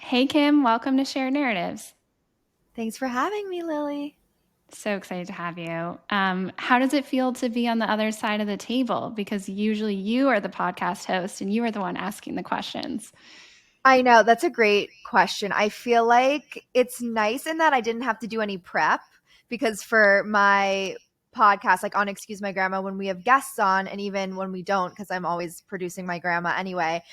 Hey Kim, welcome to Shared Narratives. Thanks for having me, Lily. So excited to have you. How does it feel to be on the other side of the table? Because usually you are the podcast host and you are the one asking the questions. I know that's a great question. I feel like it's nice in that I didn't have to do any prep because for my podcast, like on Excuse My Grandma, when we have guests on, and even when we don't, because I'm always producing my grandma anyway,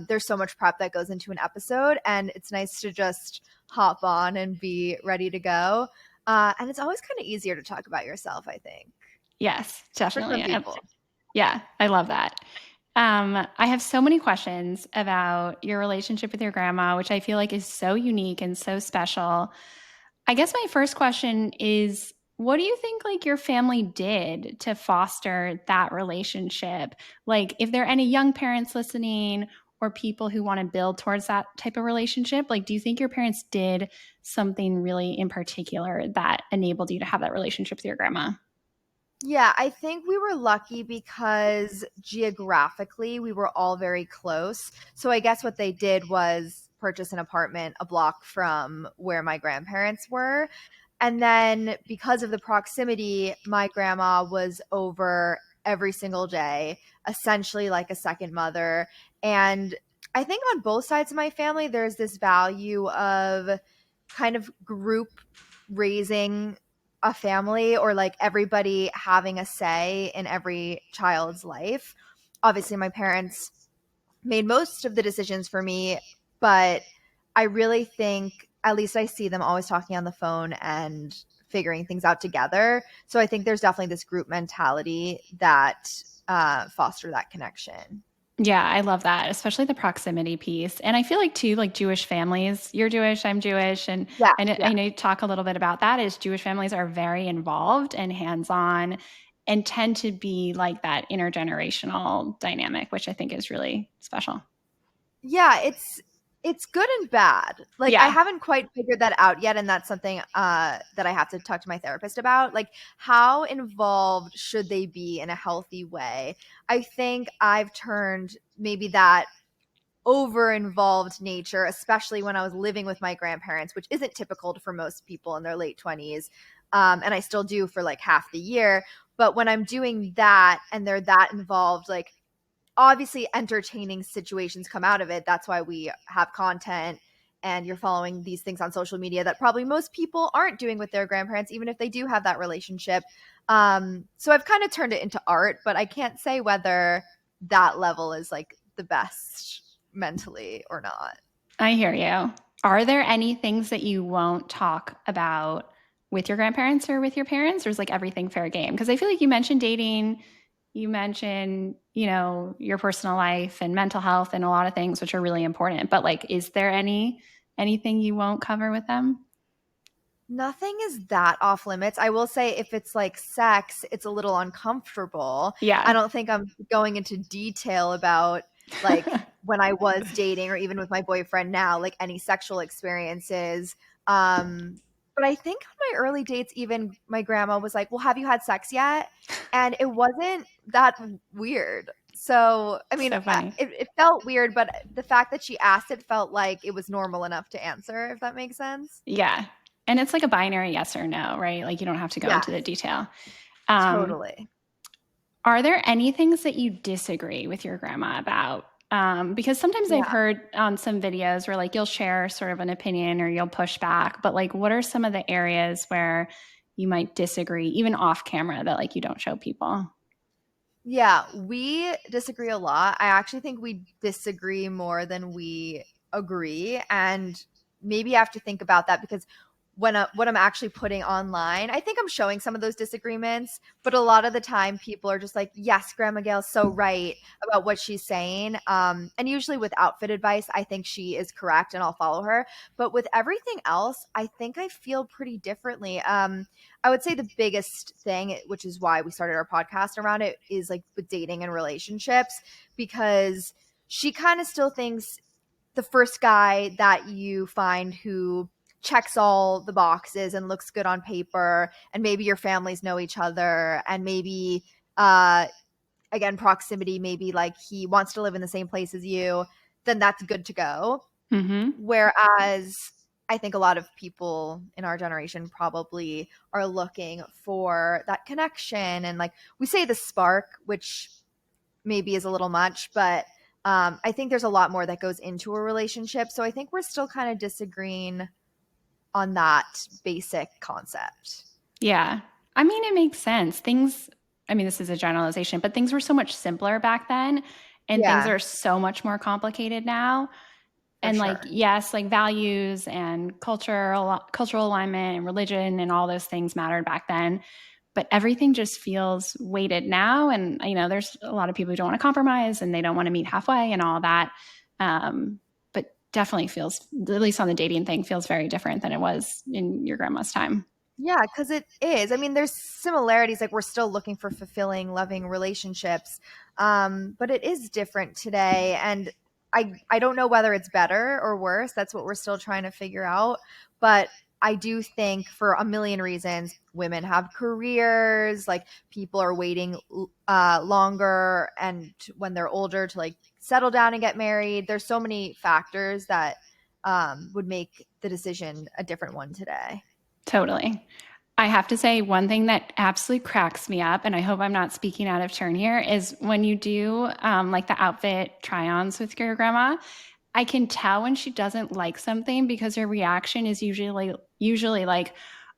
there's so much prep that goes into an episode, and it's nice to just hop on and be ready to go. And it's always kind of easier to talk about yourself, I think, Yes, for definitely. some people. Yeah, I love that. I have so many questions about your relationship with your grandma, which I feel like is so unique and so special. I guess my first question is what do you think like your family did to foster that relationship? Like if there are any young parents listening or people who want to build towards that type of relationship, like do you think your parents did something really in particular that enabled you to have that relationship with your grandma? Yeah, I think we were lucky because geographically we were all very close. So I guess what they did was purchase an apartment a block from where my grandparents were. And then because of the proximity, my grandma was over every single day, essentially like a second mother. And I think on both sides of my family, there's this value of kind of group raising a family or like everybody having a say in every child's life. Obviously, my parents made most of the decisions for me, but I really think at least I see them always talking on the phone and figuring things out together. So I think there's definitely this group mentality that foster that connection. Yeah, I love that, especially the proximity piece. And I feel like too, like Jewish families, you're Jewish, I'm Jewish, and Yeah, I yeah. know you talk a little bit about that is Jewish families are very involved and hands-on and tend to be like that intergenerational dynamic, which I think is really special. Yeah, it's good and bad. Like I Yeah. haven't quite figured that out yet, and that's something that I have to talk to my therapist about. Like how involved should they be in a healthy way? I think I've turned maybe that over involved nature, especially when I was living with my grandparents, which isn't typical for most people in their late 20s. And I still do for like half the year. But when I'm doing that and they're that involved, like obviously entertaining situations come out of it. That's why we have content and you're following these things on social media that probably most people aren't doing with their grandparents, even if they do have that relationship. So I've kind of turned it into art, but I can't say whether that level is like the best mentally or not. I hear you. Are there any things that you won't talk about with your grandparents or with your parents, or is like everything fair game? Because I feel like you mentioned dating, you mentioned, your personal life and mental health and a lot of things which are really important. But like, is there anything you won't cover with them? Nothing is that off limits. I will say if it's like sex, it's a little uncomfortable. I Yeah. don't think I'm going into detail about like when I was dating or even with my boyfriend now, like any sexual experiences. But I think on my early dates, even my grandma was like, "Well, have you had sex yet?" And it wasn't that weird. So, I mean, So funny. it felt weird, but the fact that she asked it felt like it was normal enough to answer, if that makes sense. Yeah. And it's like a binary yes or no, right? Like you don't have to go Yeah, into the detail. Um, totally. Are there any things that you disagree with your grandma about? Because sometimes I've Yeah. heard on some videos where like you'll share sort of an opinion or you'll push back, but like what are some of the areas where you might disagree, even off camera, that like you don't show people? Yeah, we disagree a lot. I actually think we disagree more than we agree. And maybe I have to think about that because what I'm actually putting online, I think I'm showing some of those disagreements, but a lot of the time people are just like, yes, Grandma Gail's so right about what she's saying. And usually with outfit advice, I think she is correct and I'll follow her. But with everything else, I think I feel pretty differently. I would say the biggest thing, which is why we started our podcast around it, is like with dating and relationships, because she kind of still thinks the first guy that you find who checks all the boxes and looks good on paper, and maybe your families know each other, and maybe, again, proximity, maybe like he wants to live in the same place as you, then that's good to go. Mm-hmm. Whereas I think a lot of people in our generation probably are looking for that connection and like we say the spark, which maybe is a little much, but I think there's a lot more that goes into a relationship. So I think we're still kind of disagreeing on that basic concept. Yeah. I mean, it makes sense. I mean, this is a generalization, but things were so much simpler back then, and things Yeah, are so much more complicated now. for And like, sure. yes, like values and cultural alignment and religion and all those things mattered back then, but everything just feels weighted now. And there's a lot of people who don't want to compromise and they don't want to meet halfway and all that. But definitely feels, at least on the dating thing, feels very different than it was in your grandma's time. Yeah, because it is. I mean, there's similarities. Like we're still looking for fulfilling, loving relationships, but it is different today. And I don't know whether it's better or worse. That's what we're still trying to figure out. But I do think for a million reasons, women have careers. Like people are waiting longer, and when they're older to like settle down and get married. There's so many factors that would make the decision a different one today. Totally. I have to say, one thing that absolutely cracks me up, and I hope I'm not speaking out of turn here, is when you do like the outfit try-ons with your grandma. I can tell when she doesn't like something because her reaction is usually like,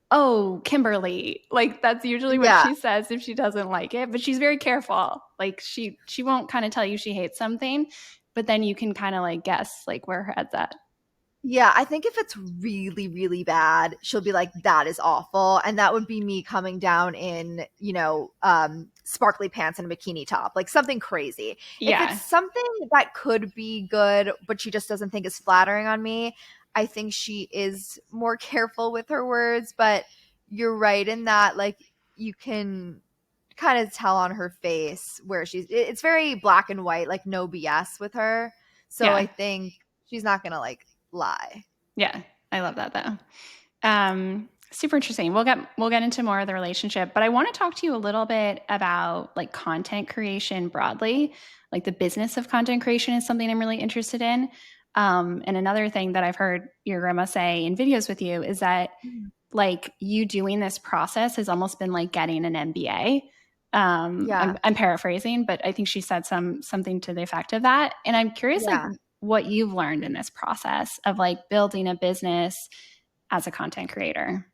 "Oh, Kimberly." Like that's usually what Yeah. she says if she doesn't like it, but she's very careful. Like she won't kind of tell you she hates something, but then you can kind of like guess like where her head's at. Yeah, I think if it's really, really bad, she'll be like, that is awful. And that would be me coming down in, sparkly pants and a bikini top, like something crazy. If it's Yeah. something that could be good, but she just doesn't think is flattering on me, I think she is more careful with her words. But you're right in that, like, you can kind of tell on her face where it's very black and white, like no BS with her. So I Yeah. think she's not gonna like lie. Yeah. I love that though. Super interesting. We'll get into more of the relationship, but I want to talk to you a little bit about like content creation broadly. Like the business of content creation is something I'm really interested in. And another thing that I've heard your grandma say in videos with you is that Mhm. like you doing this process has almost been like getting an MBA. Yeah, I'm paraphrasing, but I think she said something to the effect of that. And I'm curious, like, yeah. what you've learned in this process of like building a business as a content creator.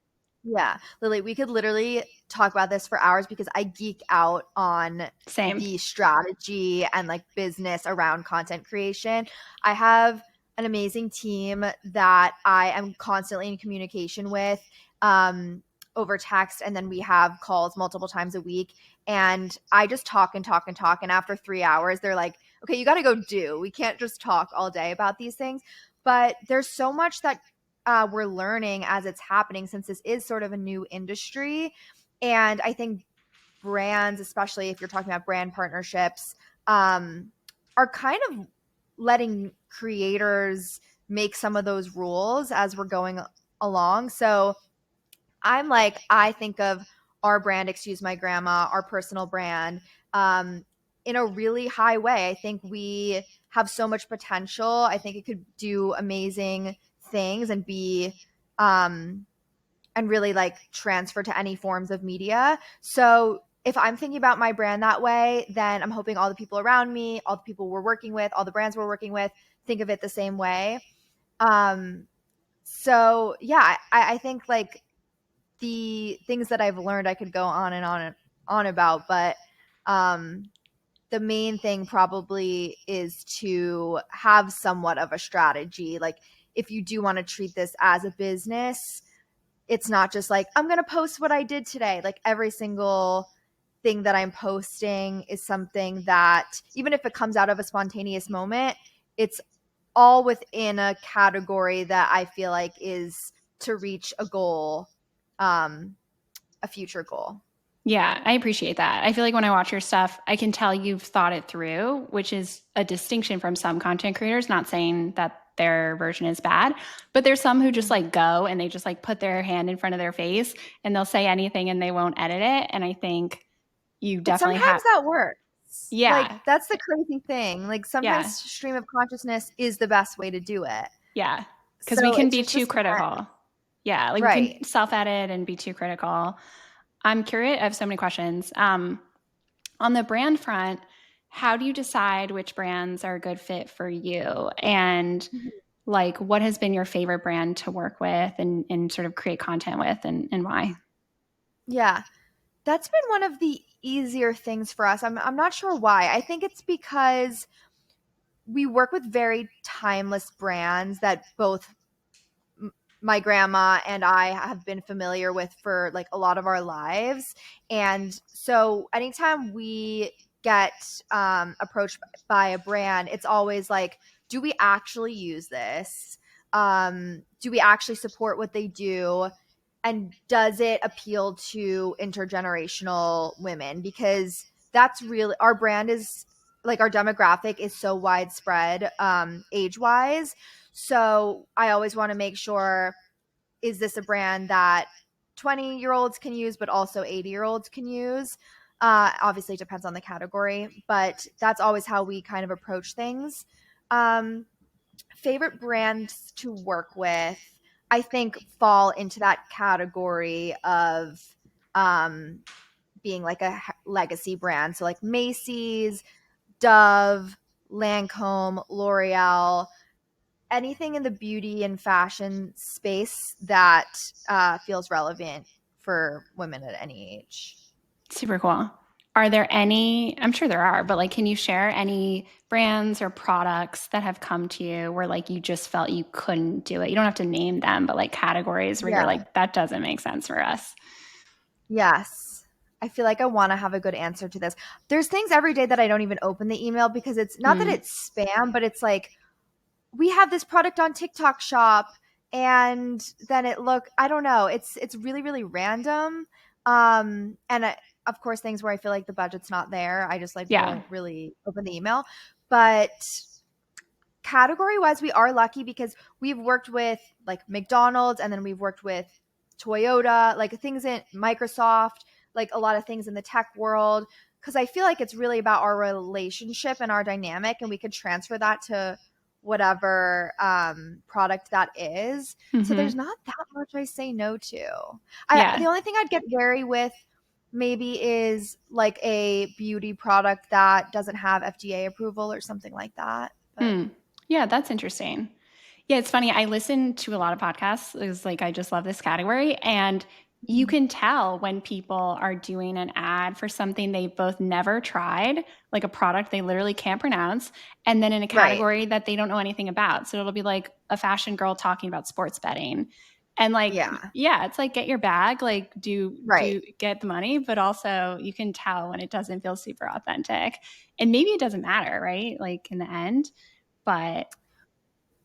Yeah, Lily, we could literally talk about this for hours because I geek out on Same. the strategy and like business around content creation. I have an amazing team that I am constantly in communication with over text, and then we have calls multiple times a week. And I just talk and talk and talk. And after 3 hours, they're like, okay, you got to go do. We can't just talk all day about these things. But there's so much that we're learning as it's happening since this is sort of a new industry. And I think brands, especially if you're talking about brand partnerships, are kind of letting creators make some of those rules as we're going along. So I think of our brand, excuse my grandma, our personal brand, in a really high way. I think we have so much potential. I think it could do amazing things and be, and really like transfer to any forms of media. So if I'm thinking about my brand that way, then I'm hoping all the people around me, all the people we're working with, all the brands we're working with, think of it the same way. Um, so yeah, I think like the things that I've learned I could go on and on and on about, but um, the main thing probably is to have somewhat of a strategy. Like if you do want to treat this as a business, it's not just like I'm going to post what I did today. Like every single thing that I'm posting is something that even if it comes out of a spontaneous moment, it's all within a category that I feel like is to reach a goal, um, a future goal. Yeah, I appreciate that. I feel like when I watch your stuff, I can tell you've thought it through, which is a distinction from some content creators, not saying that their version is bad, but there's some who just like go and they just like put their hand in front of their face and they'll say anything and they won't edit it. And I think you But definitely sometimes have, that works. Like yeah, that's the crazy thing. Like sometimes yeah, stream of consciousness is the best way to do it. Yeah. Because we So can it be just too depends. critical. Yeah. Like we Right. can self edit and be too critical. I'm curious. I have so many questions. On the brand front, how do you decide which brands are a good fit for you? And like, what has been your favorite brand to work with and sort of create content with and why? Yeah. That's been one of the easier things for us. I'm not sure why. I think it's because we work with very timeless brands that both my grandma and I have been familiar with for like a lot of our lives. And so anytime we get approached by a brand, it's always like, do we actually use this? Do we actually support what they do? And does it appeal to intergenerational women? Because that's really our brand is like our demographic is so widespread age wise. So I always want to make sure, is this a brand that 20-year-olds can use, but also 80-year-olds can use? Obviously, it depends on the category, but that's always how we kind of approach things. Um, Favorite brands to work with, I think, fall into that category of um, being like a legacy brand. So, like Macy's, Dove, Lancome, L'Oreal, anything in the beauty and fashion space that feels relevant for women at any age. Super cool. Are there any, I'm sure there are, but like, can you share any brands or products that have come to you where like you just felt you couldn't do it? You don't have to name them, but like categories where you're Yeah. like, that doesn't make sense for us. Yes. I feel like I want to have a good answer to this. There's things every day that I don't even open the email because it's not that Hmm. it's spam, but it's like, we have this product on TikTok shop, and then I don't know, it's really really random. And of course things where I feel like the budget's not there, I just like Yeah. won't really open the email. But category wise, we are lucky because we've worked with like McDonald's, and then we've worked with Toyota, like things in Microsoft, like a lot of things in the tech world. Because I feel like it's really about our relationship and our dynamic, and we could transfer that to whatever product that is. So there's Hmm. not that much I say no to. The Yeah. only thing I'd get wary with maybe is like a beauty product that doesn't have FDA approval or something like that. But Hmm. Yeah, that's interesting. Yeah, it's funny. I listen to a lot of podcasts. It's like I just love this category. And you can tell when people are doing an ad for something they've both never tried, like a product they literally can't pronounce, and then in a right. category that they don't know anything about. So it'll be like a fashion girl talking about sports betting. And like, Yeah. yeah, it's like get your bag, like Right. do get the money, but also you can tell when it doesn't feel super authentic. And maybe it doesn't matter, right? Like in the end, but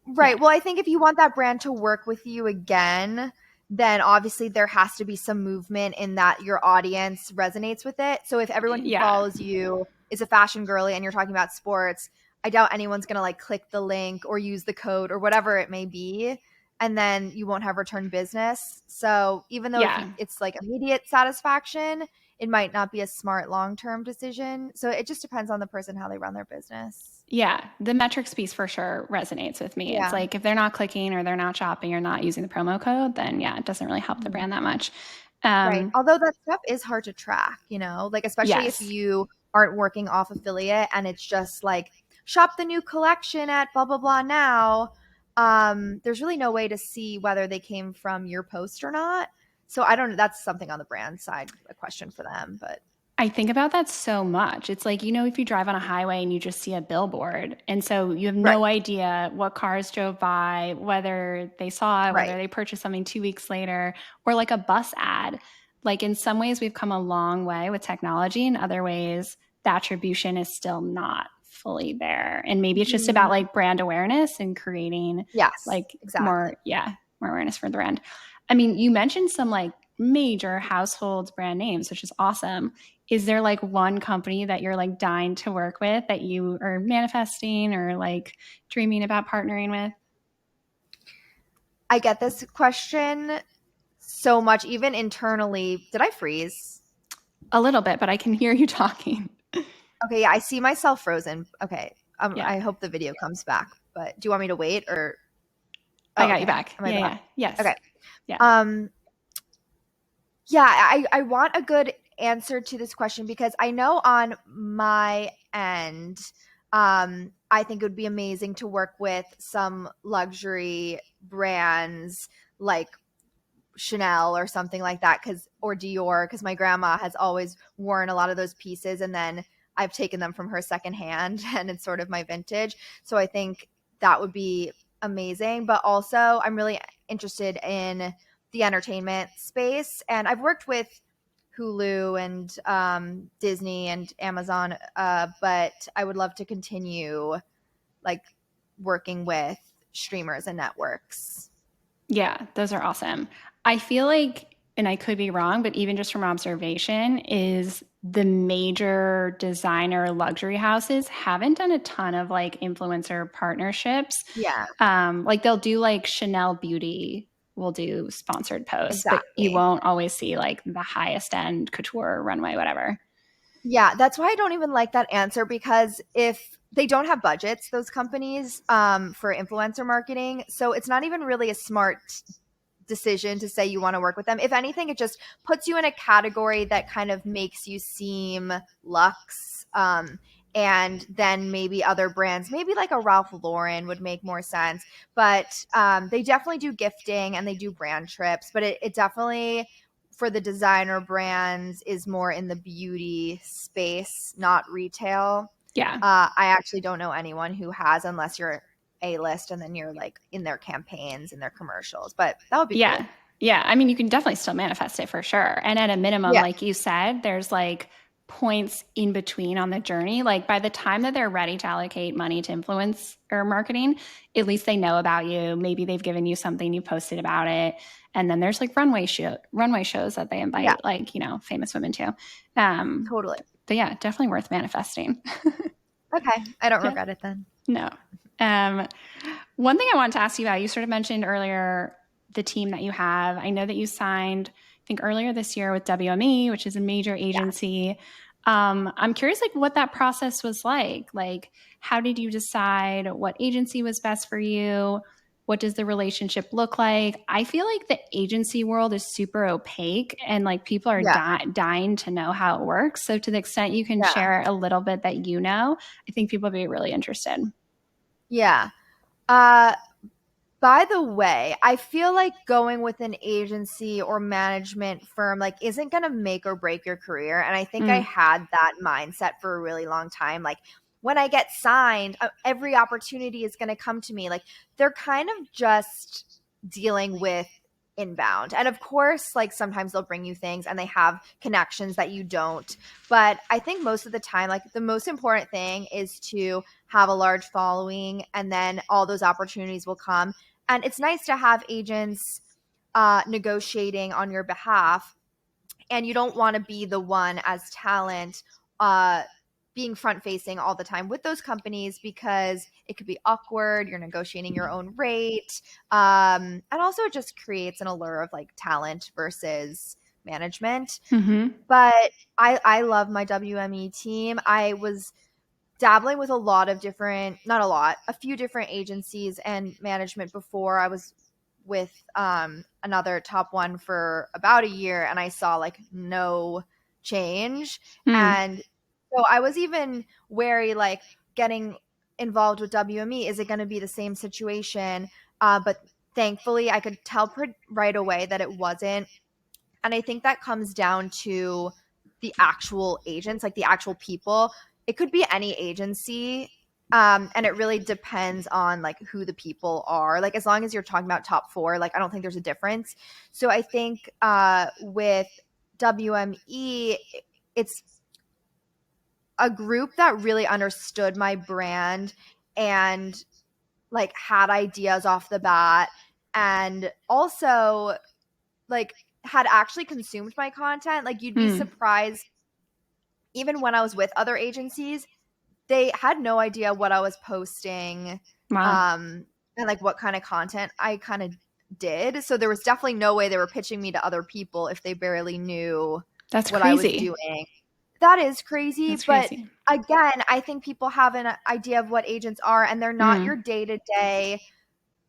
yeah. Right. Well, I think if you want that brand to work with you again, then obviously there has to be some movement in that your audience resonates with it. So if everyone who Yeah. follows you is a fashion girly and you're talking about sports, I doubt anyone's going to like click the link or use the code or whatever it may be. And then you won't have return business. So even though if Yeah. it's like immediate satisfaction, it might not be a smart long term decision. So it just depends on the person, how they run their business. Yeah, the metrics piece for sure resonates with me. It's Yeah. like if they're not clicking or they're not shopping or not using the promo code, then yeah, it doesn't really help the Mhm. brand that much. Right. Um, Although that stuff is hard to track, like especially if yes. you aren't working off affiliate and it's just like shop the new collection at blah blah blah now. There's really no way to see whether they came from your post or not. So I don't know. That's something on the brand side, a question for them. But I think about that so much. It's like, if you drive on a highway and you just see a billboard, and so you have right, no idea what cars drove by, whether they saw it, whether right. they purchased something 2 weeks later, or like a bus ad. Like in some ways, we've come a long way with technology. In other ways, the attribution is still not fully there. And maybe it's just about Mhm. like brand awareness and creating Yes, like exactly. more, yeah, more awareness for the brand. I mean, you mentioned some like major household brand names, which is awesome. Is there like one company that you're like dying to work with that you are manifesting or like dreaming about partnering with? I get this question so much, even internally. Did I freeze? A little bit, but I can hear you talking. Okay, yeah, I see myself frozen. Okay. Yeah. I hope the video comes back. But do you want me to wait or I Oh, got you okay. back. Am I Yeah, back? yeah. Yes. Okay. Yeah. Um, yeah, I want a good answer to this question because I know on my end, I think it would be amazing to work with some luxury brands like Chanel or something like that, cuz or Dior, cuz my grandma has always worn a lot of those pieces, and then I've taken them from her secondhand and it's sort of my vintage. So I think that would be amazing, but also I'm really interested in the entertainment space, and I've worked with Hulu and Disney and Amazon, but I would love to continue like working with streamers and networks. Yeah, those are awesome. I feel like, and I could be wrong, but even just from observation, is the major designer luxury houses haven't done a ton of like influencer partnerships. Yeah, Like they'll do like Chanel Beauty will do sponsored posts, but you exactly. won't always see like the highest end couture runway, whatever. Yeah, that's why I don't even like that answer, because if they don't have budgets, those companies, for influencer marketing, so it's not even really a smart decision to say you want to work with them. If anything, it just puts you in a category that kind of makes you seem luxe. And then maybe other brands, maybe like a Ralph Lauren would make more sense. But they definitely do gifting and they do brand trips. But it definitely, for the designer brands, is more in the beauty space, not retail. Yeah. I actually don't know anyone who has, unless you're A list and then you're like in their campaigns and their commercials. But that would be Yeah. cool. Yeah. I mean, you can definitely still manifest it for sure. And at a minimum, Yeah. like you said, there's like points in between on the journey. Like by the time that they're ready to allocate money to influence or marketing, at least they know about you. Maybe they've given you something, you posted about it. And then there's like runway shows that they Yeah, invite, like, famous women too. Um, totally. but yeah, definitely worth manifesting. Okay. I don't Yeah. regret it then. No. Um, One thing I wanted to ask you about, you sort of mentioned earlier the team that you have. I know that you signed, I think earlier this year with WME, which is a major Yeah. agency. I'm curious, like, what that process was like. Like, how did you decide what agency was best for you? What does the relationship look like? I feel like the agency world is super opaque and like people are Yeah. dying to know how it works. So, to the extent you can Yeah. share a little bit that I think people would be really interested. Yeah. Uh, By the way, I feel like going with an agency or management firm like isn't going to make or break your career, and I think I Mm, had that mindset for a really long time. Like when I get signed, every opportunity is going to come to me. Like they're kind of just dealing with inbound. And of course, like sometimes they'll bring you things and they have connections that you don't. But I think most of the time, like the most important thing is to have a large following, and then all those opportunities will come. And it's nice to have agents negotiating on your behalf, and you don't want to be the one as talent uh, being front facing all the time with those companies, because it could be awkward. You're negotiating your own rate, and also it just creates an allure of like talent versus management. hmm But I love my WME team. I was dabbling with a lot of different, not a lot, a few different agencies and management before. I was with another top one for about a year, and I saw like no change. Mm. And so I was even wary, like getting involved with WME. Is it going to be the same situation? But thankfully, I could tell right away that it wasn't. And I think that comes down to the actual agents, like the actual people. It could be any agency. And it really depends on like who the people are. Like as long as you're talking about top four, like I don't think there's a difference. So I think with WME, it's a group that really understood my brand and like had ideas off the bat, and also like had actually consumed my content. Like you'd be Mm. surprised, even when I was with other agencies, they had no idea what I was posting, Wow. um and like what kind of content I kind of did. So there was definitely no way they were pitching me to other people if they barely knew That's what I was crazy. doing. That is crazy, That's but crazy. again, I think people have an idea of what agents are, and they're not Mm. your day-to-day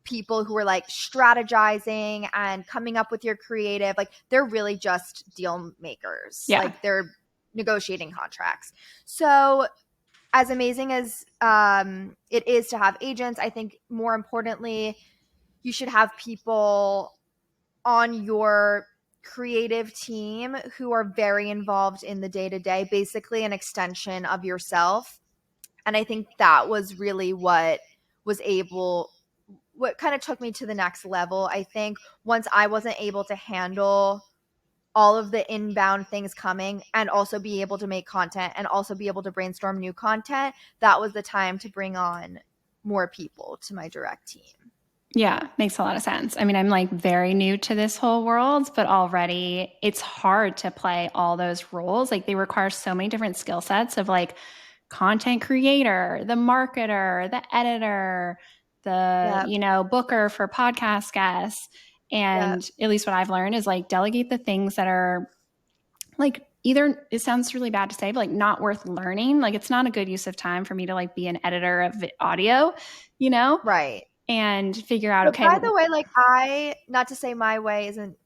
people who are like strategizing and coming up with your creative. Like they're really just deal makers. Yeah. Like they're negotiating contracts. So as amazing as it is to have agents, I think more importantly, you should have people on your creative team who are very involved in the day to day, basically an extension of yourself. And I think that was really what kind of took me to the next level. I think once I wasn't able to handle all of the inbound things coming and also be able to make content and also be able to brainstorm new content, that was the time to bring on more people to my direct team. Yeah, makes a lot of sense. I mean, I'm like very new to this whole world, but already it's hard to play all those roles. Like they require so many different skill sets of like content creator, the marketer, the editor, the, Yep. booker for podcast guests. Yep. And at least what I've learned is like delegate the things that are like either it sounds really bad to say, but like not worth learning. Like it's not a good use of time for me to like be an editor of audio, you know, Right. and figure out, But okay, by the way, like I, not to say my way isn't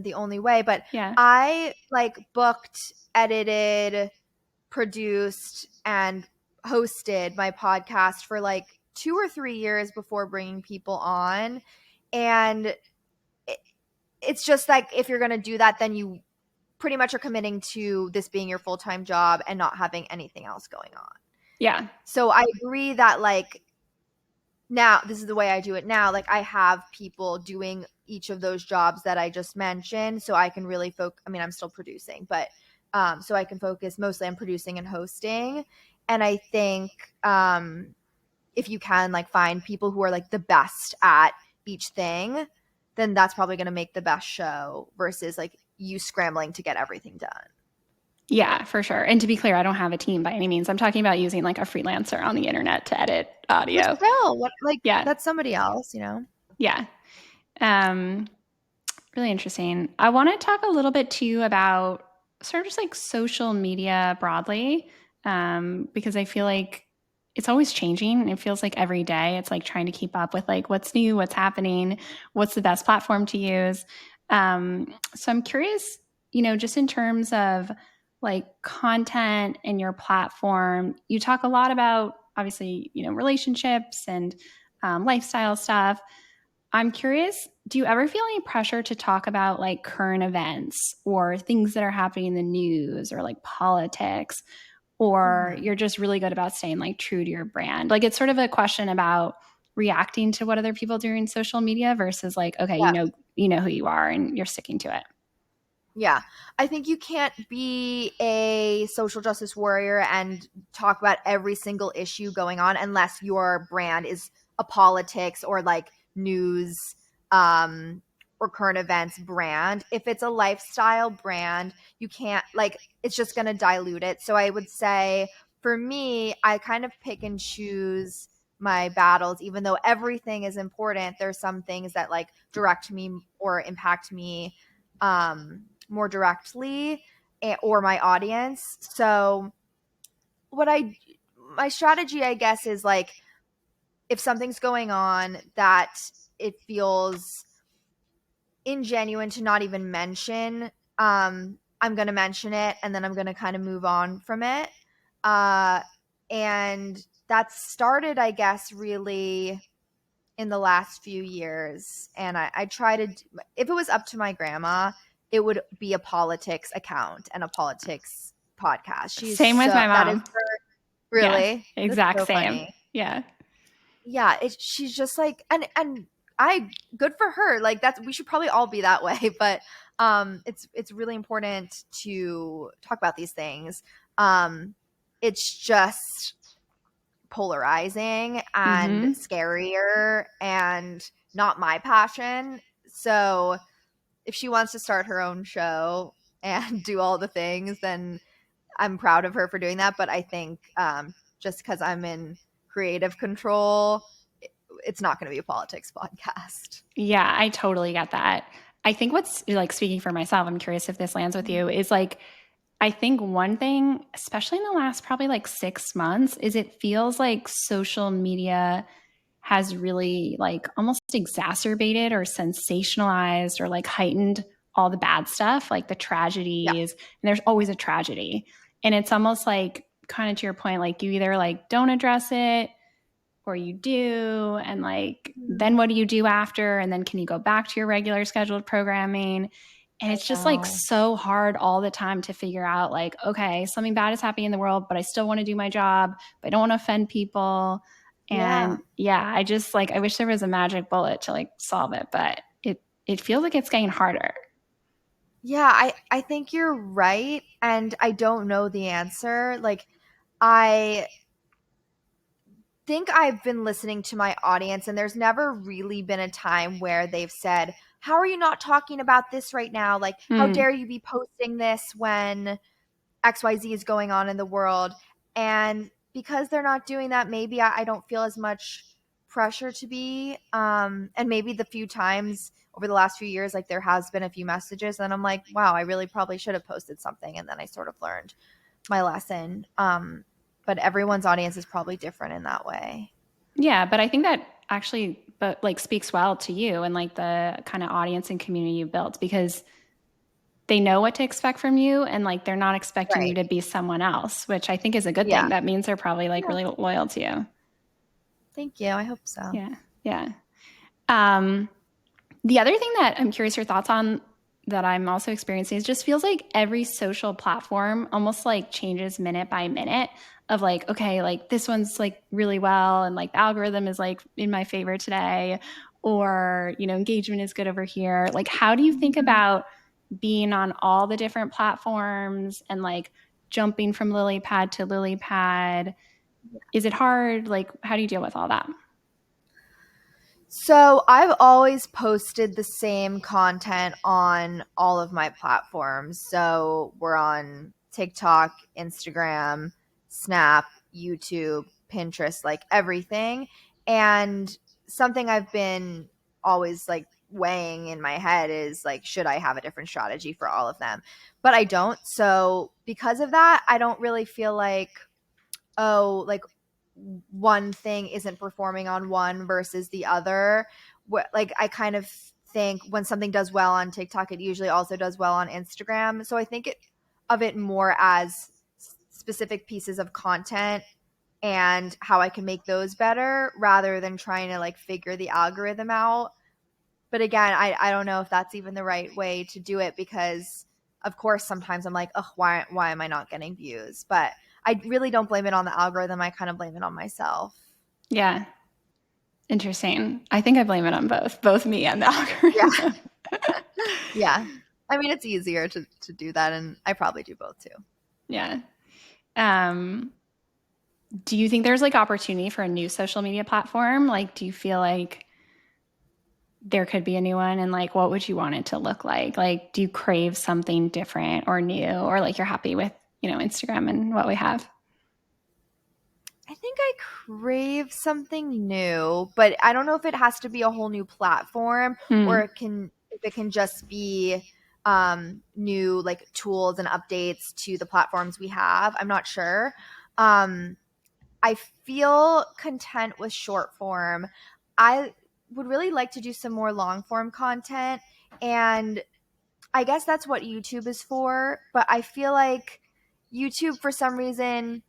the only way, but yeah, I like booked, edited, produced and hosted my podcast for like 2 or 3 years before bringing people on. And it's just like if you're going to do that, then you pretty much are committing to this being your full-time job and not having anything else going on. yeah, So I agree that like now this is the way I do it now. Like I have people doing each of those jobs that I just mentioned, so I can really focus. I mean, I'm still producing, but so I can focus mostly on producing and hosting. And I think if you can like find people who are like the best at each thing, then that's probably going to make the best show versus like you scrambling to get everything done. yeah, for sure. And to be clear, I don't have a team by any means. I'm talking about using like a freelancer on the internet to edit But audio. still, what like Yeah, that's somebody else, you know? yeah. Um, Really interesting. I want to talk a little bit too about sort of just like social media broadly, because I feel like it's always changing. It feels like every day it's like trying to keep up with like what's new, what's happening, what's the best platform to use. So I'm curious, just in terms of like content and your platform, you talk a lot about obviously, relationships and lifestyle stuff. I'm curious, do you ever feel any pressure to talk about like current events or things that are happening in the news or like politics? Or Mhm. you're just really good about staying like true to your brand? Like it's sort of a question about reacting to what other people do in social media versus like, okay, Yeah. you know who you are and you're sticking to it. Yeah. I think you can't be a social justice warrior and talk about every single issue going on unless your brand is a politics or like news um or current events brand. If it's a lifestyle brand, you can't like it's just going to dilute it. So I would say for me, I kind of pick and choose my battles even though everything is important. There's some things that like direct me or impact me more directly or my audience. So what I my strategy I guess is like if something's going on that it feels ingenuine to not even mention, I'm going to mention it and then I'm going to kind of move on from it. Uh and that started I guess really in the last few years. And I try to, if it was up to my grandma, it would be a politics account and a politics podcast. Same with my That is mom. her, Yeah, really, that's exact so same. funny. Yeah. Yeah, she's just like, and I, good for her. Like that's, we should probably all be that way, but it's really important to talk about these things. It's just polarizing and Mm-hmm. scarier and not my passion. So if she wants to start her own show and do all the things, then I'm proud of her for doing that. But I think just because I'm in creative control, it's not going to be a politics podcast. Yeah, I totally get that. I think what's like speaking for myself, I'm curious if this lands with you, is like, I think one thing, especially in the last probably like 6 months, is it feels like social media has really like almost exacerbated or sensationalized or like heightened all the bad stuff, like the Yeah. tragedies. And there's always a tragedy. And it's almost like, kind of to your point, like you either like don't address it or you do, and like then Mhm. what do you do after, and then can you go back to your regular scheduled programming? And I it's just like know. so hard all the time to figure out like, okay, something bad is happening in the world, but I still want to do my job, but I don't want to offend people. Yeah. And yeah, I just like, I wish there was a magic bullet to like solve it, but it feels like it's getting harder. Yeah, I think you're right, and I don't know the answer. Like, I think I've been listening to my audience, and there's never really been a time where they've said, "How are you not talking about this right now? Like, how Mm, dare you be posting this when XYZ is going on in the world?" And because they're not doing that, maybe I don't feel as much pressure to be. And maybe the few times over the last few years, like there has been a few messages, and I'm like, wow, I really probably should have posted something. And then I sort of learned my lesson. But everyone's audience is probably different in that way. yeah, but I think that actually but like speaks well to you and like the kind of audience and community you built, because they know what to expect from you and like they're not expecting you Right. to be someone else, which I think is a good Yeah. thing. That means they're probably like Yeah. really loyal to you. Thank you. I hope so. Yeah. Yeah. Um, the other thing that I'm curious your thoughts on that I'm also experiencing is just feels like every social platform almost like changes minute by minute of like, okay, like this one's like really well and like the algorithm is like in my favor today, or, you know, engagement is good over here. Like, how do you think Mhm. about being on all the different platforms and like jumping from lily pad to lily pad? Is it hard? Like, how do you deal with all that? So I've always posted the same content on all of my platforms. So we're on TikTok, Instagram, Snap, YouTube, Pinterest, like everything. And something I've been always like weighing in my head is like, should I have a different strategy for all of them? But I don't. So because of that, I don't really feel like, oh, like one thing isn't performing on one versus the other. Like I kind of think when something does well on TikTok, it usually also does well on Instagram. So I think of it more as specific pieces of content and how I can make those better rather than trying to like figure the algorithm out. But again, I don't know if that's even the right way to do it because of course sometimes I'm like, oh, why am I not getting views? But I really don't blame it on the algorithm. I kind of blame it on myself. Yeah. Interesting. I think I blame it on both me and the Yeah. algorithm. Yeah. I mean, it's easier to do that, and I probably do both too. Yeah. Um, do you think there's like opportunity for a new social media platform? Like, do you feel like there could be a new one, and like what would you want it to look like? Like, do you crave something different or new, or like you're happy with, you know, Instagram and what we have? I think I crave something new, but I don't know if it has to be a whole new platform or Hmm. if it can just be new like tools and updates to the platforms we have. I'm not sure. Um I feel content with short form. I would really like to do some more long form content, and I guess that's what YouTube is for, but I feel like YouTube for some reason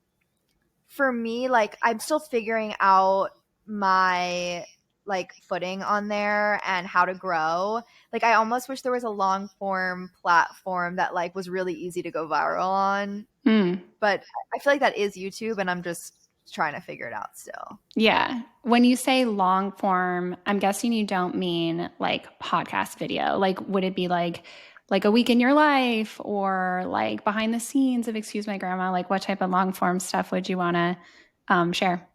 for me, like I'm still figuring out my like footing on there and how to grow. Like I almost wish there was a long form platform that like was really easy to go viral on, Hmm. but I feel like that is YouTube and I'm just trying to figure it out still. Yeah. When you say long form, I'm guessing you don't mean like podcast video. Like, would it be like a week in your life or like behind the scenes of Excuse My Grandma? Like, what type of long form stuff would you want to share?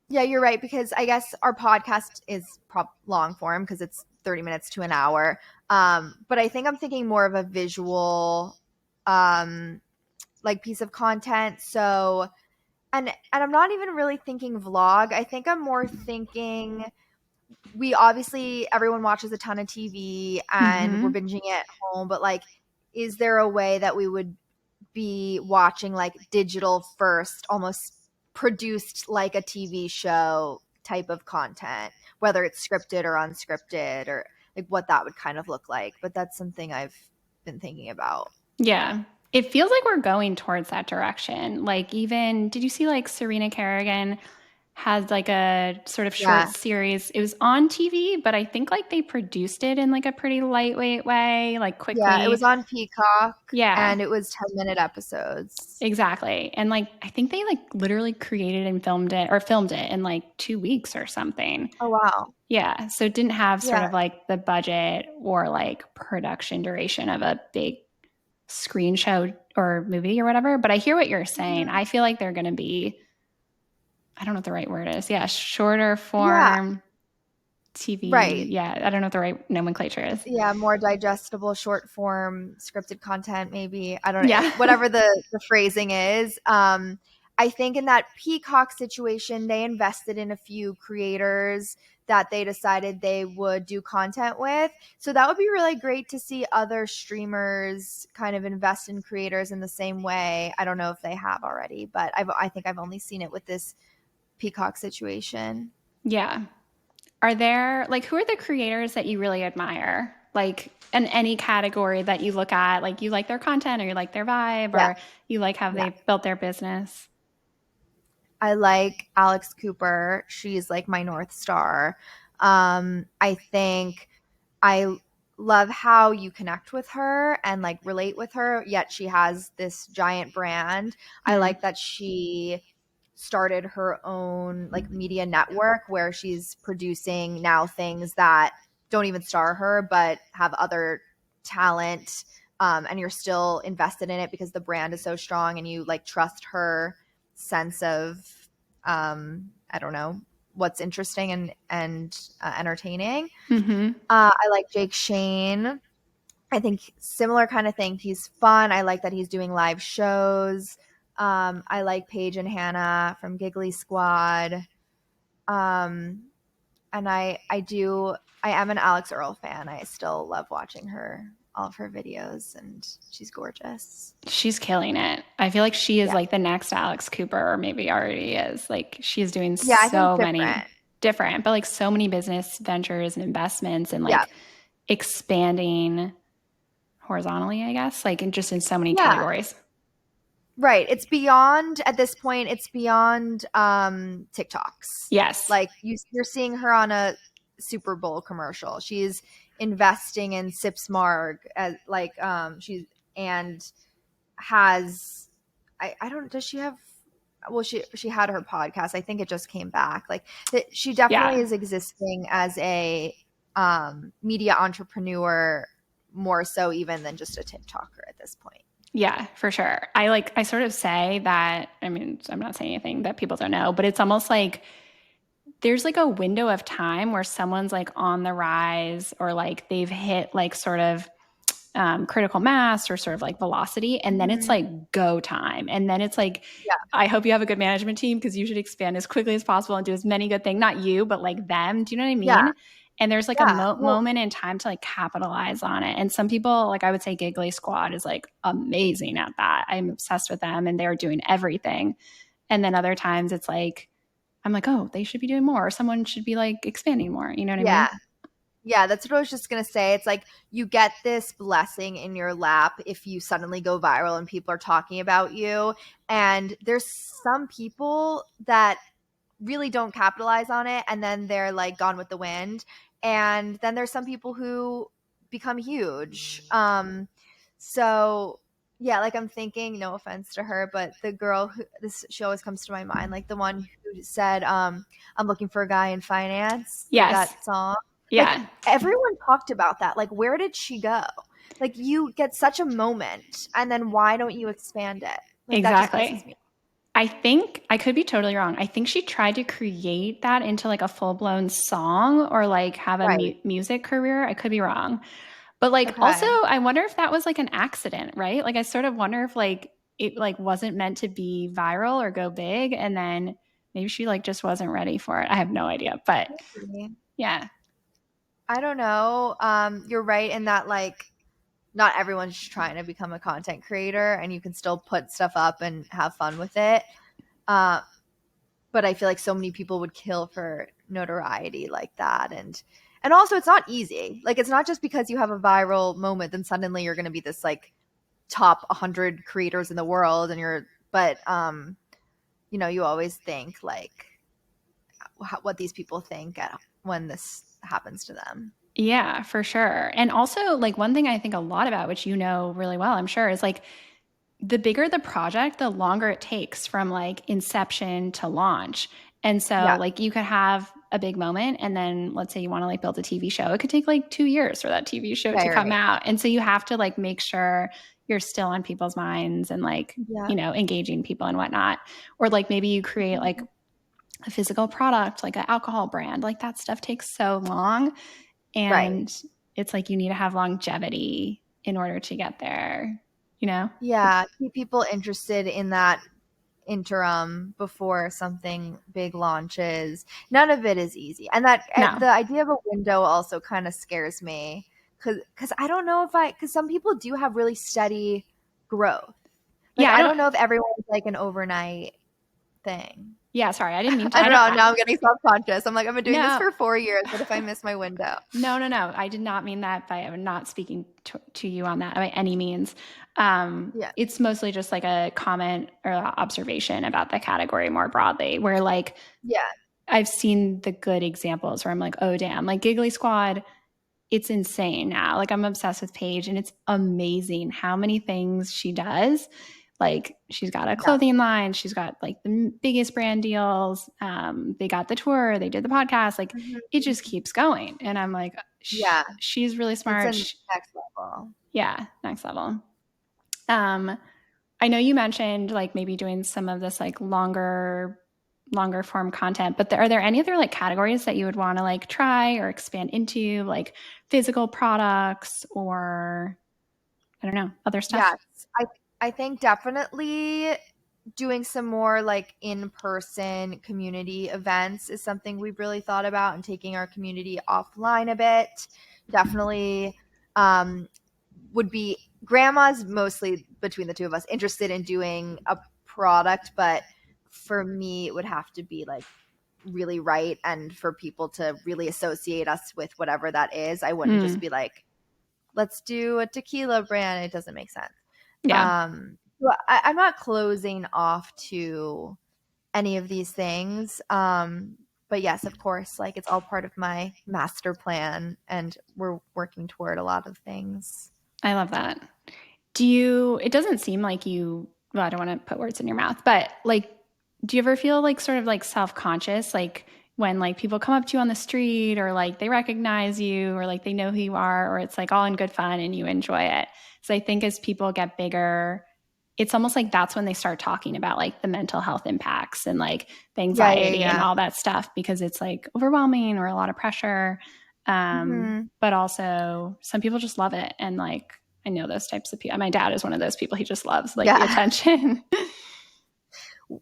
Yeah, you're right because I guess our podcast is long form because it's 30 minutes to an hour. But I think I'm thinking more of a visual um like piece of content. So and I'm not even really thinking vlog. I think I'm more thinking we obviously everyone watches a ton of TV and we're Mm-hmm. binging it at home, but like is there a way that we would be watching like digital first, almost produced like a TV show type of content, whether it's scripted or unscripted, or like what that would kind of look like. But that's something I've been thinking about. Yeah. It feels like we're going towards that direction. Like even, did you see like Serena Kerrigan has like a sort of short Yeah. series? It was on TV, but I think like they produced it in like a pretty lightweight way, like Yeah, it quickly. was on Peacock Yeah, and it was 10-minute episodes. exactly. And like I think they like literally created and filmed it in like 2 weeks or something. Oh wow. Yeah. So it didn't have sort Yeah. of like the budget or like production duration of a big screen show or movie or whatever. But I hear what you're saying. Mhm. I feel like they're going to be, I don't know what the right word is. Yeah, shorter Yeah, form TV. right. Yeah, I don't know what the right nomenclature is. Yeah, more digestible, short form, scripted content, maybe. I don't know, Yeah. whatever the phrasing is. I think in that Peacock situation, they invested in a few creators that they decided they would do content with. So that would be really great to see other streamers kind of invest in creators in the same way. I don't know if they have already, but I think I've only seen it with this Peacock situation. Yeah. Are there like who are the creators that you really admire? Like in any category that you look at, like you like their content or you like their vibe Yeah, or you like how yeah. they built their business? I like Alex Cooper. She's like my North Star. I think I love how you connect with her and like relate with her, yet she has this giant brand. I Hmm. like that she started her own like media network where she's producing now things that don't even star her but have other talent. And you're still invested in it because the brand is so strong and you like trust her sense of I don't know, what's interesting and entertaining. Mm-hmm. I like Jake Shane. I think similar kind of thing. He's fun. I like that he's doing live shows. I like Paige and Hannah from Giggly Squad. Um, and I am an Alex Earl fan. I still love watching her, all of her videos, and she's gorgeous. She's killing it. I feel like she is Yeah. like the next Alex Cooper, or maybe already is. Like she's doing Yeah, I think so many different. different, but like so many business ventures and investments and Yeah. like expanding horizontally, I guess, like in just in so many Yeah. categories. Right. It's beyond at this point, it's beyond TikToks. Yes. Like you're seeing her on a Super Bowl commercial. She's investing in Sipsmark as like she's and has I don't does she have well she had her podcast. I think it just came back. Like she definitely Yeah. is existing as a media entrepreneur more so even than just a TikToker at this point. Yeah, for sure. I sort of say that, I mean, I'm not saying anything that people don't know, but it's almost like there's like a window of time where someone's like on the rise or like they've hit like sort of critical mass or sort of like velocity. And then it's Mhm. like go time. And then it's like, Yeah. I hope you have a good management team because you should expand as quickly as possible and do as many good things. Not you, but like them. Do you know what I Yeah. mean? And there's like a Yeah. Well, moment in time to like capitalize on it. And some people, like I would say, Giggly Squad is like amazing at that. I'm obsessed with them and they're doing everything. And then other times it's like, I'm like, oh, they should be doing more. Or someone should be like expanding more. You know what I yeah. mean? Yeah, that's what I was just going to say. It's like you get this blessing in your lap if you suddenly go viral and people are talking about you. And there's some people that really don't capitalize on it and then they're like gone with the wind. And then there's some people who become huge. So yeah, like I'm thinking, no offense to her, but the girl who this she always comes to my mind, like the one who said, I'm looking for a guy in finance, like Yes. that song. Like Yeah, everyone talked about that. Like, where did she go? Like you get such a moment and then why don't you expand it? Like that just pisses exactly. me. I think I could be totally wrong. I think she tried to create that into like a full blown song or like have a Right. music career. I could be wrong. But like also, Okay. I wonder if that was like an accident, right? Like I sort of wonder if like it like wasn't meant to be viral or go big and then maybe she like just wasn't ready for it. I have no idea. But Maybe. yeah. I don't know. You're right in that like not everyone's trying to become a content creator and you can still put stuff up and have fun with it. Uh, but I feel like so many people would kill for notoriety like that. And also it's not easy. Like it's not just because you have a viral moment then suddenly you're going to be this like top 100 creators in the world and you're but you know, you always think like what these people think when this happens to them. Yeah, for sure. And also, like, one thing I think a lot about, which you know really well, I'm sure, is like the bigger the project, the longer it takes from like inception to launch. And so, Yeah, like, you could have a big moment, and then let's say you want to like build a TV show. It could take like 2 years for that TV show to come very. out. And so, you have to like make sure you're still on people's minds and like, Yeah. you know, engaging people and whatnot. Or like maybe you create like a physical product, like an alcohol brand, like that stuff takes so long. Right. And it's like you need to have longevity in order to get there, you know? Yeah, keep people interested in that interim before something big launches. None of it is easy. And that No. the idea of a window also kind of scares me cuz I don't know if I cuz some people do have really steady growth. Like Yeah, I I don't don't know if everyone's like an overnight thing. yeah, sorry. I didn't mean to. I I don't don't know. Now I'm getting self-conscious. I'm like I've been doing this no. for 4 years. What if I miss my window? No. I did not mean that by not speaking to you on that by any means. Yeah. It's mostly just like a comment or observation about the category more broadly, where like Yeah. I've seen the good examples where I'm like, oh damn, like Giggly Squad, it's insane now. Like I'm obsessed with Paige, and it's amazing how many things she does. Like she's got a Yeah. clothing line, she's got like the biggest brand deals. They got the tour, they did the podcast. Like it just Mhm. keeps going, and I'm like, Yeah. she's really It's smart. a next level. Yeah, next level. Um, I know you mentioned like maybe doing some of this like longer form content, but are there any other like categories that you would want to like try or expand into, like physical products or I don't know, other stuff? Yes. I I think definitely doing some more like in-person community events is something we've really thought about and taking our community offline a bit. Definitely um would be grandma's mostly between the two of us interested in doing a product, but for me it would have to be like really right and for people to really associate us with whatever that is. I wouldn't just Mm, be like let's do a tequila brand. It doesn't make sense. yeah, So I'm not closing off to any of these things. But yes, of course, like it's all part of my master plan, and we're working toward a lot of things. I love that. Do you, it doesn't seem like you, well, I don't want to put words in your mouth, but like, do you ever feel like sort of like self conscious, like when like people come up to you on the street or like they recognize you or like they know who you are, or it's like all in good fun and you enjoy it? So I think as people get bigger, it's almost like that's when they start talking about like the mental health impacts and like the Yeah, yeah, anxiety and yeah. all that stuff because it's like overwhelming or a lot of pressure. Hmm. But also some people just love it. And like, I know those types of people. My dad is one of those people. He just loves like the Yeah. attention.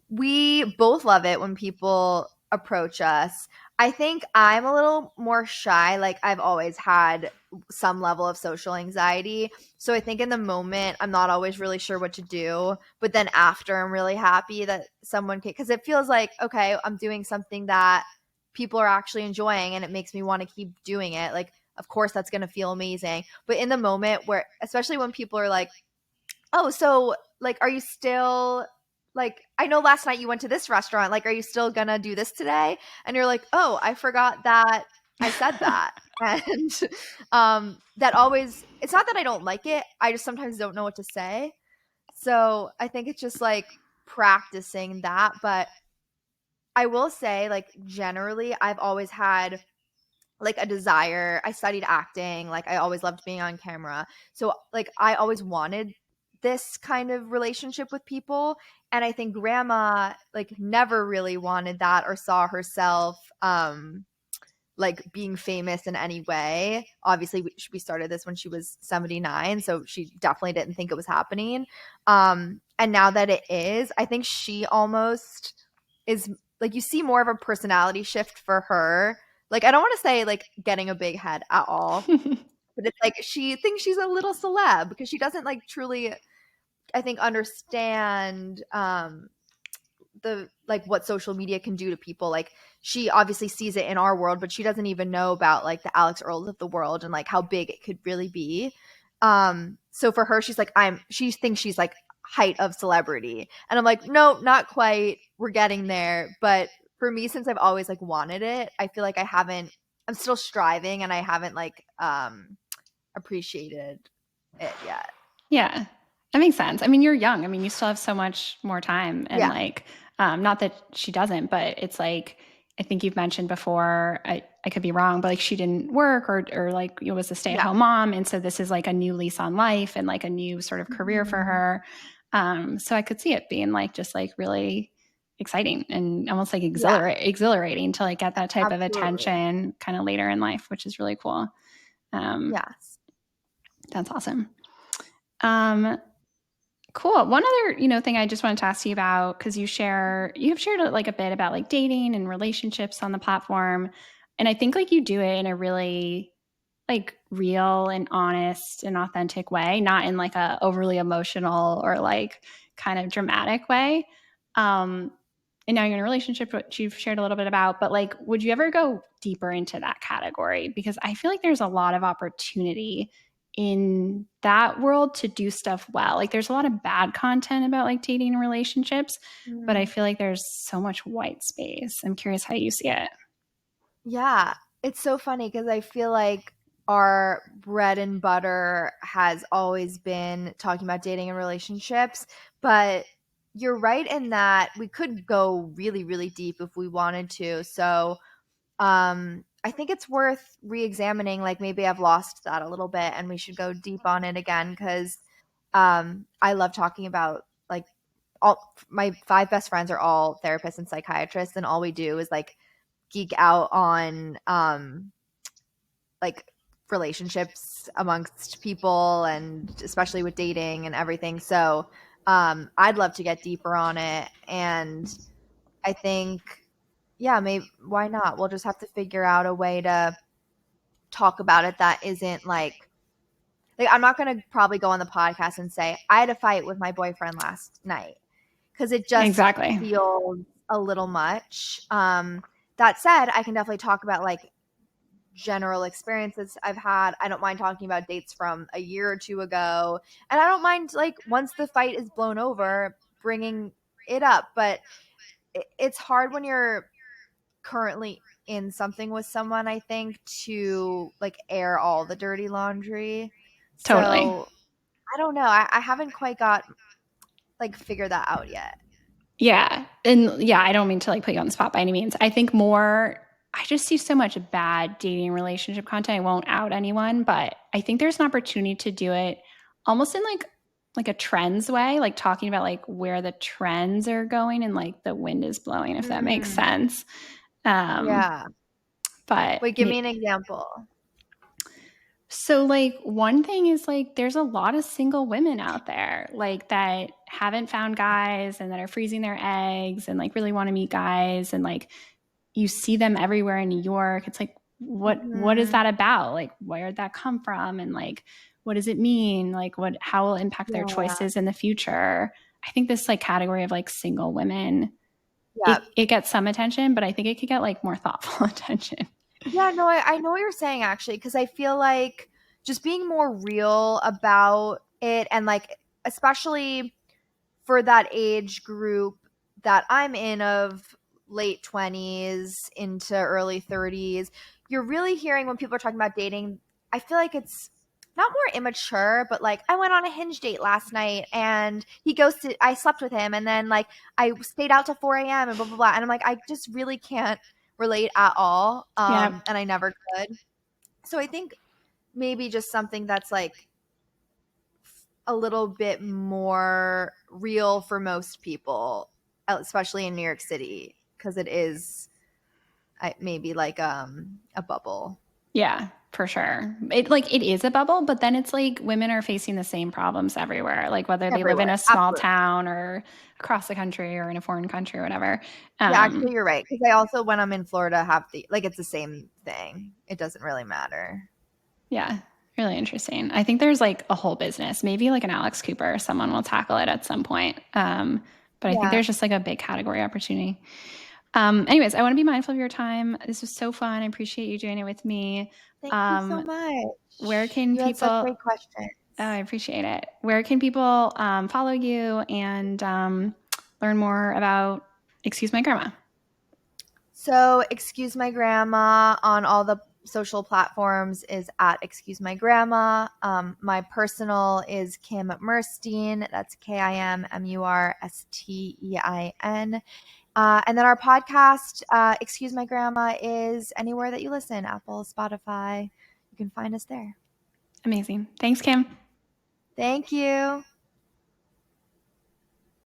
We both love it when people approach us. I think I'm a little more shy. Like I've always had some level of social anxiety. So I think in the moment, I'm not always really sure what to do. But then after, I'm really happy that someone can, because it feels like, okay, I'm doing something that people are actually enjoying and it makes me want to keep doing it. Like, of course, that's going to feel amazing. But in the moment where, especially when people are like, oh, so like, are you still like, I know last night you went to this restaurant. Like, are you still gonna do this today? And you're like, oh, I forgot that I said that. And that always, it's not that I don't like it. I just sometimes don't know what to say. So I think it's just like practicing that. But I will say, like, generally, I've always had like a desire. I studied acting, like I always loved being on camera. So like I always wanted this kind of relationship with people, and I think grandma like never really wanted that or saw herself like being famous in any way. Obviously we started this when she was 79, so she definitely didn't think it was happening. And now that it is, I think she almost is like you see more of a personality shift for her. Like I don't want to say like getting a big head at all, but it's like she thinks she's a little celeb because she doesn't like truly I think understand the like what social media can do to people. Like she obviously sees it in our world, but she doesn't even know about like the Alex Earls of the world and like how big it could really be. So for her, she's like, she thinks she's like height of celebrity. And I'm like, no, not quite. We're getting there. But for me, since I've always like wanted it, I feel like I'm still striving and I haven't like appreciated it yet. Yeah, that makes sense. I mean, you're young. I mean, you still have so much more time. And Yeah. like, not that she doesn't, but it's like, I think you've mentioned before, I could be wrong, but like she didn't work or like it was a stay at Yeah. home mom. And so this is like a new lease on life and like a new sort of career for Mhm. her. So I could see it being like just like really exciting and almost like Yeah, exhilarating to like get that type of absolutely. attention kind of later in life, which is really cool. Um, Yes. that's awesome. Um, Cool. One other, thing I just wanted to ask you about because you've shared like a bit about like dating and relationships on the platform, and I think like you do it in a really like real and honest and authentic way, not in like a overly emotional or like kind of dramatic way. Um, and now you're in a relationship, which you've shared a little bit about, but like, would you ever go deeper into that category? Because I feel like there's a lot of opportunity in that world to do stuff well. Like, there's a lot of bad content about like dating and relationships, but I Mm. feel like there's so much white space. I'm curious how you see it. Yeah, it's so funny because I feel like our bread and butter has always been talking about dating and relationships, but you're right in that we could go really, really deep if we wanted to. So, I think it's worth re-examining, like maybe I've lost that a little bit and we should go deep on it again because I love talking about like all my five best friends are all therapists and psychiatrists and all we do is like geek out on like relationships amongst people and especially with dating and everything. So I'd love to get deeper on it. And I think, yeah, maybe why not? We'll just have to figure out a way to talk about it that isn't like I'm not going to probably go on the podcast and say I had a fight with my boyfriend last night because it just Exactly. feels a little much. That said, I can definitely talk about like general experiences I've had. I don't mind talking about dates from a year or two ago. And I don't mind, like, once the fight is blown over, bringing it up. But it's hard when you're currently in something with someone, I think, to like air all the dirty laundry. Totally. So I don't know. I haven't quite got like figured that out yet. Yeah. And yeah, I don't mean to like put you on the spot by any means. I think more, I just see so much bad dating relationship content. I won't out anyone, but I think there's an opportunity to do it almost in like a trends way, like talking about like where the trends are going and like the wind is blowing, if that makes Mm, sense. Um, yeah. but Wait, give me an example. so like one thing is like there's a lot of single women out there like that haven't found guys and that are freezing their eggs and like really want to meet guys and like you see them everywhere in New York. It's like what is Hmm. that about? Like where did that come from? And like what does it mean? Like what how will it impact their Yeah. choices in the future? I think this like category of like single women, Yeah. it gets some attention, but I think it could get like more thoughtful attention. Yeah, no, I know what you're saying actually, because I feel like just being more real about it and like especially for that age group that I'm in of late 20s into early 30s, you're really hearing when people are talking about dating, I feel like it's not more immature, but like I went on a hinge date last night and he ghosted, I slept with him and then like I stayed out till 4 a.m. and blah, blah, blah. And I'm like, I just really can't relate at all. Yeah. And I never could. So I think maybe just something that's like a little bit more real for most people, especially in New York City, because it is maybe like a bubble. Yeah, for sure. It is a bubble, but then it's like women are facing the same problems everywhere, like whether they live in Everywhere. a small Absolutely. town or across the country or in a foreign country or whatever. Yeah, actually, Um, you're right. Because I also, when I'm in Florida, have the like it's the same thing. It doesn't really matter. yeah, really interesting. I think there's like a whole business, maybe like an Alex Cooper, someone will tackle it at some point. but I think Yeah. there's just like a big category opportunity. Anyways, I want to be mindful of your time. This was so fun. I appreciate you doing it with me. Thank you so Um, where much. can You had such people, great questions. oh, I appreciate it. Where can people follow you and learn more about Excuse My Grandma? So, Excuse My Grandma on all the social platforms is at Excuse My Grandma. My personal is Kim Murstein. That's KIMMURSTEIN. And then our podcast, Excuse My Grandma, is anywhere that you listen, Apple, Spotify. You can find us there. Amazing. Thanks, Kim. Thank you.